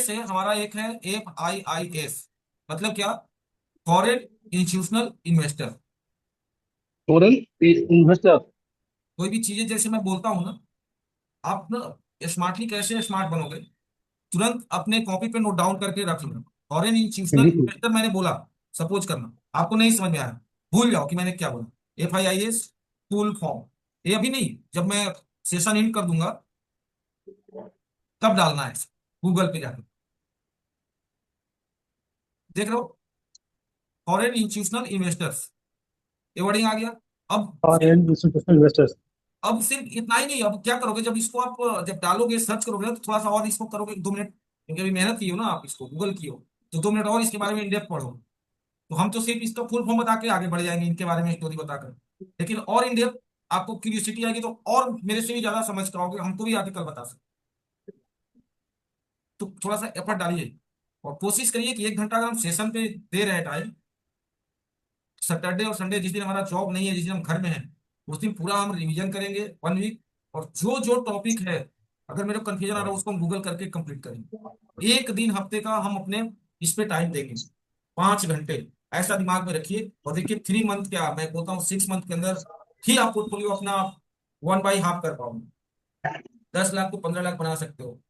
से हमारा एक है FIIS, मतलब क्या? Foreign institutional investor. Foreign investor. कोई भी चीजें जैसे मैं बोलता हूँ ना, आप ना स्मार्टली कैसे स्मार्ट बनोगे, तुरंत अपने कॉपी पे नोट डाउन करके रख लो। फॉरेन इंस्टीट्यूशनल बिल्कुल। इन्वेस्टर मैंने बोला, सपोज करना आपको नहीं समझ में आया, भूल जाओ कि मैंने क्या बोला। FIIS फुल फॉर्म, ये अभी नहीं, जब मैं सेशन एंड कर दूंगा तब डालना है, गूगल पे जाकर देख रहे हो, फॉरेन इंस्टीट्यूशनल इन्वेस्टर्स, ये वर्डिंग आ गया। अब फॉरेन इंस्टीट्यूशनल इन्वेस्टर्स। अब सिर्फ इतना ही नहीं, अब क्या करोगे जब इसको आप जब डालोगे, सर्च करोगे ना, तो थोड़ा सा और इसको करोगे 2 मिनट, क्योंकि अभी मेहनत की हो ना, आप इसको गूगल की हो, तो 2 मिनट और इसके बारे में इन डेप्थ पढ़ो। तो हम तो सिर्फ इसका फुल फॉर्म बता के आगे बढ़ जाएंगे, इनके बारे में स्टोरी बताकर, लेकिन और इन डेप्थ आपको क्यूरियोसिटी आएगी तो और मेरे से भी ज्यादा समझ पाओगे, हमको भी आगे कल बता सकते। तो थोड़ा सा एफर्ट डालिए और कोशिश करिए कि 1 घंटा अगर हम सेशन पे दे रहे हैं टाइम, सैटरडे और संडे जिस दिन हमारा जॉब नहीं है, जिस दिन हम घर में हैं, उस दिन पूरा हम रिवीजन करेंगे 1 वीक, और जो जो टॉपिक है, अगर मेरे को कंफ्यूजन आ रहा है उसको हम गूगल करके कंप्लीट करेंगे। एक दिन हफ्ते का हम अपने इस पे टाइम देंगे, 5 घंटे, ऐसा दिमाग में रखिए। और देखिए 3 मंथ, क्या मैं बोलता हूँ 6 मंथ के अंदर ही आप पोर्टफोलियो अपना 1/2 कर पाओगे। 10 लाख को 15 लाख बना सकते हो।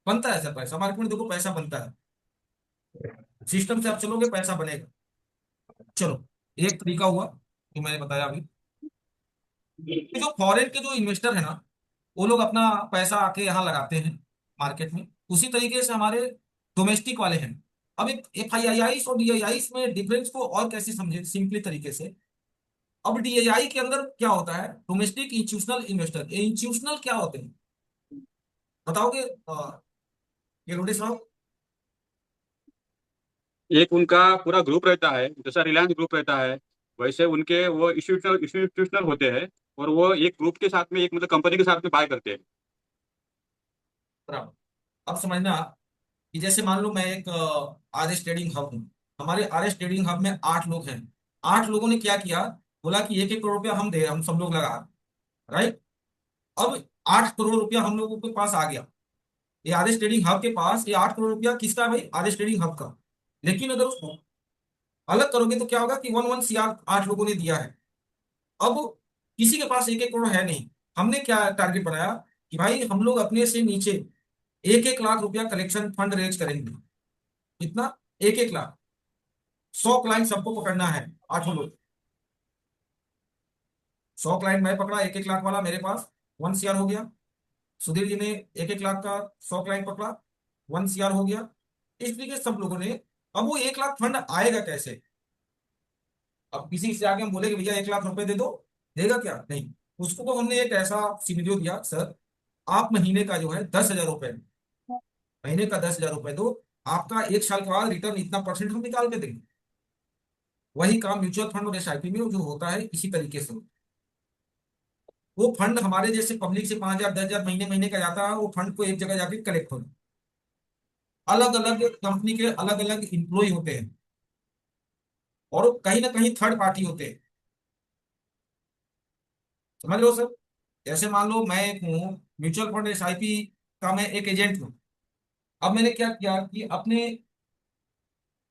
बनता है सर पैसा, मार्केट में देखो पैसा बनता है, सिस्टम से आप चलोगे पैसा बनेगा। चलो, एक तरीका हुआ जो मैंने बताया अभी। ये जो फॉरेन के जो इन्वेस्टर है ना, वो लोग अपना पैसा आके यहाँ लगाते हैं मार्केट में, उसी तरीके से हमारे डोमेस्टिक वाले हैं। अब एक FIIs और DIIs में डिफरेंस को और कैसे समझे सिंपली तरीके से। अब DII के अंदर क्या होता है, डोमेस्टिक इंस्टीट्यूशनल इन्वेस्टर, ये इंस्टीट्यूशनल क्या होते हैं बताओगे ये लोटे साहब? एक उनका पूरा ग्रुप रहता है, जैसा रिलायंस ग्रुप रहता है, वैसे उनके वो इंस्टीट्यूशनल इंस्टीट्यूशनल होते हैं। और वो एक ग्रुप के साथ में, एक मतलब कंपनी के साथ में बाय करते हैं। बराबर। अब समझना कि जैसे मान लो मैं एक RS ट्रेडिंग हब हूँ, हमारे RS ट्रेडिंग हब में 8 लोग हैं। 8 लोगों ने क्या किया, बोला कि 1-1 करोड़ रुपया हम दे रहे हैं, हम सब लोग लगा, राइट। अब 8 करोड़ रुपया हम लोगों के पास आ गया, ये RS ट्रेडिंग हब के पास, ये 8 करोड़ रुपया किसका है भाई, RS ट्रेडिंग हब का। लेकिन अगर उसको अलग करोगे तो क्या होगा कि 1 1 CR 8 लोगों ने दिया है। अब किसी के पास 1-1 करोड़ है नहीं, हमने क्या टारगेट बनाया कि भाई हम लोग अपने से नीचे 1-1 लाख रुपया कलेक्शन फंड रेज करेंगे। कितना? 1-1 लाख। 100 क्लाइंट सबको पकड़ना है, 8 लोग। 100 क्लाइंट मैं पकड़ा, 1-1 लाख वाला मेरे पास, 1 CR हो गया। सुधीर जी ने 1-1 लाख का 100 क्लाइंट पकड़ा, 1 CR हो गया। इस तरीके से सब लोगों ने। अब वो 1 लाख फंड आएगा कैसे? अब किसी से आके हम बोले कि भैया 1 लाख रुपए दे दो, देगा क्या? नहीं। उसको तो हमने एक ऐसा सिनेरियो दिया, सर आप महीने का जो है 10,000 रुपए, महीने का 10,000 रुपए दो, आपका 1 साल के बाद रिटर्न इतना परसेंट हम निकाल के देंगे। वही काम म्यूचुअल फंड और SIP में जो होता है इसी तरीके से। वो फंड हमारे जैसे पब्लिक से 5,000 10,000 महीने महीने का जाता है, वो फंड को एक जगह जाके कलेक्ट होता है। अलग अलग कंपनी के अलग अलग इंप्लॉय होते हैं, और वो कहीं ना कहीं थर्ड पार्टी होते हैं। समझ लो सर, जैसे मान लो मैं एक हूँ, म्यूचुअल फंड SIP का मैं एक एजेंट हूँ। अब मैंने क्या किया कि अपने,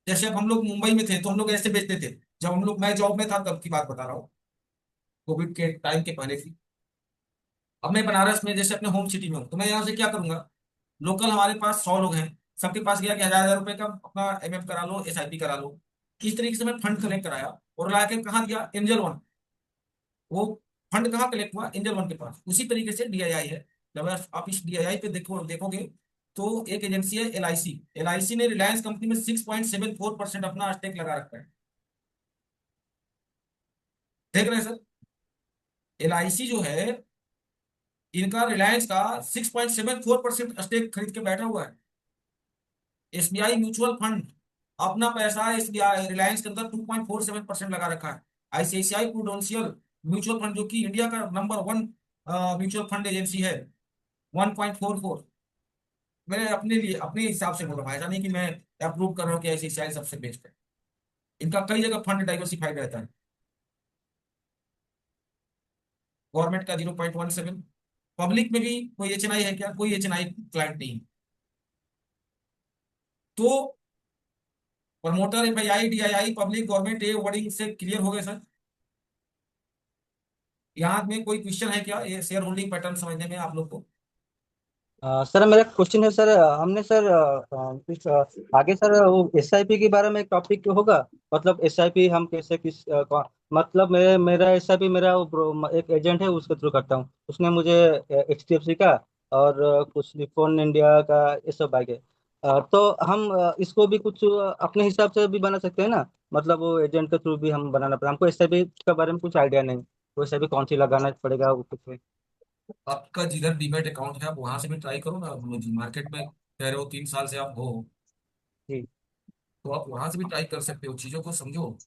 जैसे अब हम लोग मुंबई में थे तो हम लोग ऐसे बेचते थे, जब हम लोग, मैं जॉब में था तब की बात बता रहा हूँ, कोविड के टाइम के पहले थी। अब मैं बनारस में जैसे अपने होम सिटी में हूँ, तो मैं यहाँ से क्या करूंगा, लोकल हमारे पास 100 लोग हैं, सबके पास गया कि 1,000 1,000 रुपए का अपना MM करा लो, SIP करा लो। इस तरीके से मैं फंड कलेक्ट कराया और ला के कहाँ दिया, एंजल 1। वो फंड कहाँ कलेक्ट हुआ, एंजल 1 के पास। उसी तरीके से DII है। जब आप इस DII पे देखोगे तो एक एजेंसी है LIC। LIC ने रिलायंस कंपनी में 6.74% अपना स्टेक लगा रखा है। देख रहे हैं सर, LIC जो है, इनका रिलायंस का 6.74% स्टेक खरीद के बैठा हुआ है। SBI म्यूचुअल फंड अपना पैसा SBI रिलायंस के अंदर 2.47% लगा रखा है। ICICI प्रूडेंशियल म्यूचुअल फंड, जो कि इंडिया का नंबर 1 म्यूचुअल फंड एजेंसी है, 1.44। मैंने अपने लिए अपने हिसाब से बोल रहा हूँ, ऐसा नहीं कि मैं अप्रूव कर रहा हूँ कि ICICI सबसे बेस्ट है। इनका कई जगह फंड डाइवर्सिफाइड रहता है। गवर्नमेंट का 0.17। पब्लिक में भी कोई HNI है क्या? कोई HNI क्लाइंट नहीं है। तो promoter, FII, DII, public, government, ये वर्डिंग से क्लियर हो गए सर? यहाँ में कोई क्वेश्चन है क्या ये शेयर होल्डिंग पैटर्न समझने में आप लोग को? सर मेरा क्वेश्चन है सर, हमने सर आगे सर वो एसआईपी के बारे में एक टॉपिक होगा। मतलब एसआईपी हम कैसे मतलब मेरा एसआईपी मेरा वो एक एजेंट है उसके थ्रू करता हूँ। उसने मुझे एचडीएफसी का और कुछ निप्पॉन इंडिया का ये सब बाइक है। तो हम इसको भी कुछ अपने हिसाब से भी बना सकते हैं ना। मतलब वो एजेंट के थ्रू भी हम बनाना पड़ेगा। हमको एसआईपी के बारे में कुछ आइडिया नहीं, वो एसआईपी कौन सी लगाना पड़ेगा वो कुछ नहीं। आपका जिधर डीमैट अकाउंट है आप वहां से भी ट्राई करो ना। मार्केट में कह रहे हो 3 साल से आप हो, जी। तो आप वहां से भी ट्राई कर सकते हो, चीजों को समझो।